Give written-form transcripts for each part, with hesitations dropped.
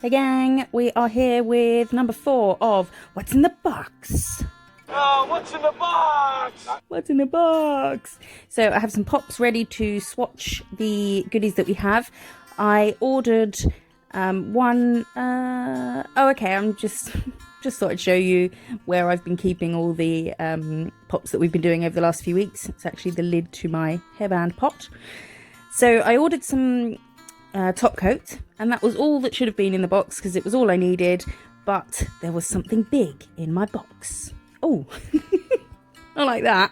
Hey gang, we are here with number 4 of What's in the Box? Oh, what's in the box? What's in the box? So I have some pops ready to swatch the goodies that we have. I ordered one, I'm just thought I'd show you where I've been keeping all the pops that we've been doing over the last few weeks. It's actually the lid to my hairband pot. So I ordered some top coat, and that was all that should have been in the box because it was all I needed, but there was something big in my box. Oh, I like that.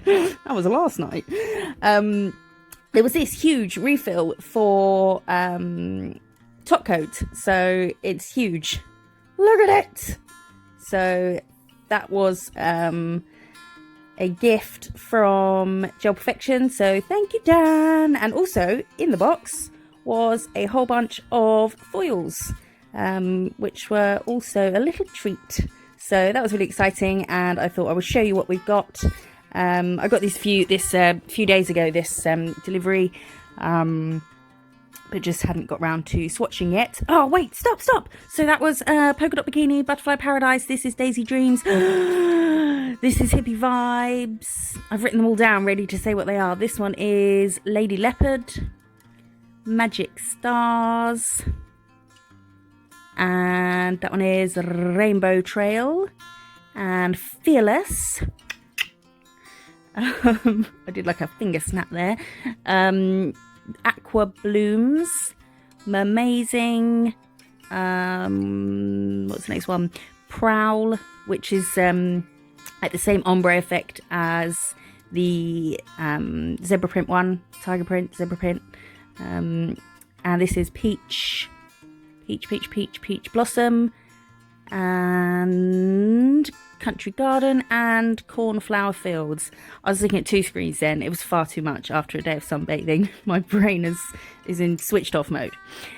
That was last night. There was this huge refill for top coat, so it's huge. Look at it. So that was a gift from Gel Perfection, so thank you, Dan. And also in the box was a whole bunch of foils, which were also a little treat. So that was really exciting, and I thought I would show you what we've got. I got this few days ago, this delivery, but just hadn't got round to swatching yet. Oh wait, stop. So that was Polka Dot Bikini, Butterfly Paradise. This is Daisy Dreams. This is Hippie Vibes. I've written them all down, ready to say what they are. This one is Lady Leopard, Magic Stars, and that one is Rainbow Trail, and Fearless. I did like a finger snap there. Aqua Blooms, Mermazing, what's the next one? Prowl, which is like the same ombre effect as the zebra print one, tiger print, zebra print. And this is Peach Blossom, and Country Garden, and Cornflower Fields. I was looking at 2 screens then. It was far too much after a day of sunbathing. My brain is in switched off mode.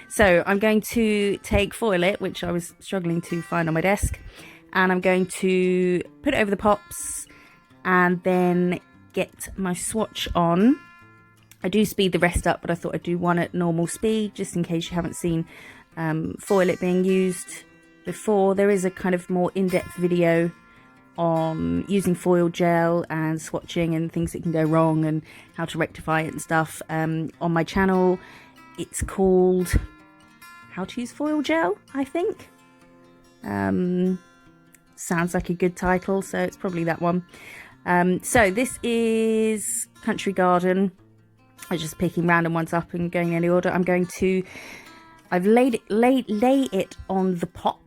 So I'm going to take Foil It, which I was struggling to find on my desk, and I'm going to put it over the pops and then get my swatch on. I do speed the rest up, but I thought I'd do one at normal speed just in case you haven't seen Foil It being used before. There is a kind of more in-depth video on using foil gel and swatching and things that can go wrong and how to rectify it and stuff on my channel. It's called How to Use Foil Gel, I think. Sounds like a good title, so it's probably that one. So this is Country Garden. I was just picking random ones up and going in any order. I've lay it on the pop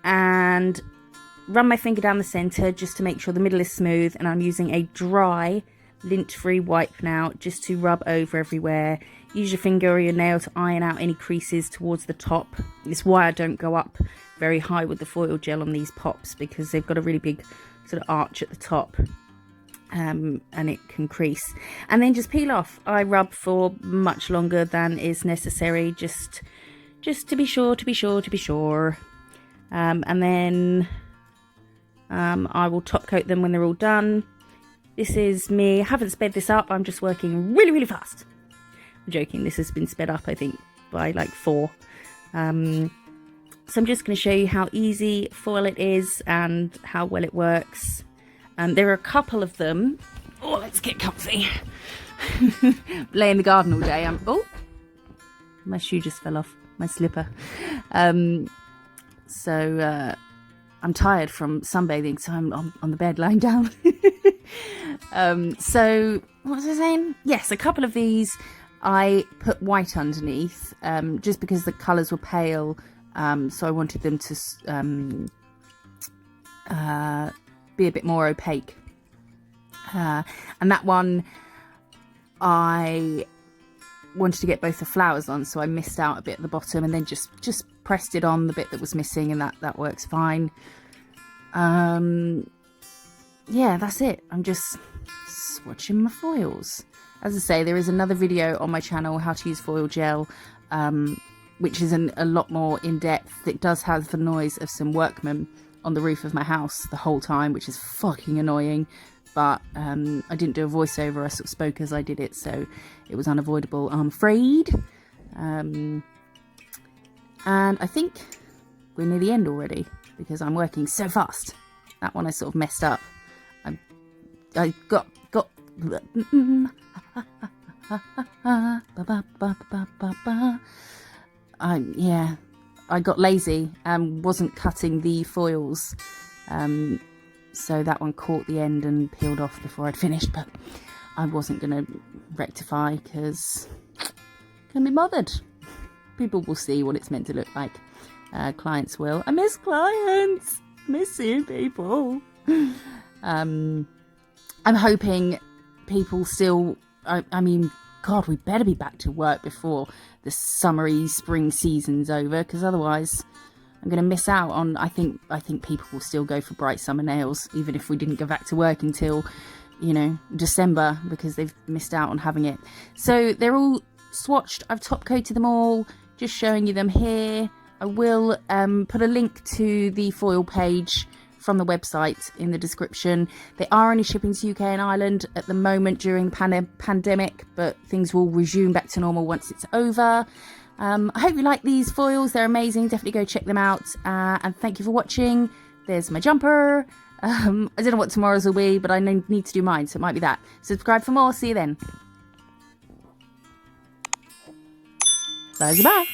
and run my finger down the center just to make sure the middle is smooth, and I'm using a dry lint-free wipe now just to rub over everywhere. Use your finger or your nail to iron out any creases towards the top. It's why I don't go up very high with the foil gel on these pops, because they've got a really big sort of arch at the top, and it can crease. And then just peel off. I rub for much longer than is necessary, just to be sure. And then I will top coat them when they're all done. This is me. I haven't sped this up. I'm just working really fast. I'm joking. This has been sped up, I think, by like 4. So I'm just going to show you how easy Foil It is and how well it works. There are a couple of them. Oh, let's get comfy. Lay in the garden all day. Oh, my shoe just fell off. My slipper. So I'm tired from sunbathing, so I'm on the bed lying down. So what was I saying? Yes, a couple of these I put white underneath, just because the colours were pale, so I wanted them to be a bit more opaque. And that one I wanted to get both the flowers on, so I missed out a bit at the bottom and then just pressed it on the bit that was missing, and that works fine. Yeah, that's it. I'm just swatching my foils. As I say, there is another video on my channel, how to use foil gel, which is a lot more in-depth. It does have the noise of some workmen on the roof of my house the whole time, which is fucking annoying. But I didn't do a voiceover, I sort of spoke as I did it, so it was unavoidable, I'm afraid. And I think we're near the end already because I'm working so fast. That one I sort of messed up. I got I got lazy and wasn't cutting the foils, so that one caught the end and peeled off before I'd finished, but I wasn't going to rectify because I can't be bothered. People will see what it's meant to look like. Clients will. I miss clients. Miss seeing people. I'm hoping people still, I mean, God, we better be back to work before the summery spring season's over, because otherwise I'm going to miss out on, I think people will still go for bright summer nails, even if we didn't go back to work until, you know, December, because they've missed out on having it. So they're all swatched. I've top coated them all, just showing you them here. I will put a link to the foil page from the website in the description. They are only shipping to UK and Ireland at the moment during the pandemic, but things will resume back to normal once it's over. I hope you like these foils. They're amazing. Definitely go check them out. And thank you for watching. There's my jumper. I don't know what tomorrow's will be, but I need to do mine, so it might be that. Subscribe for more. See you then. Bye.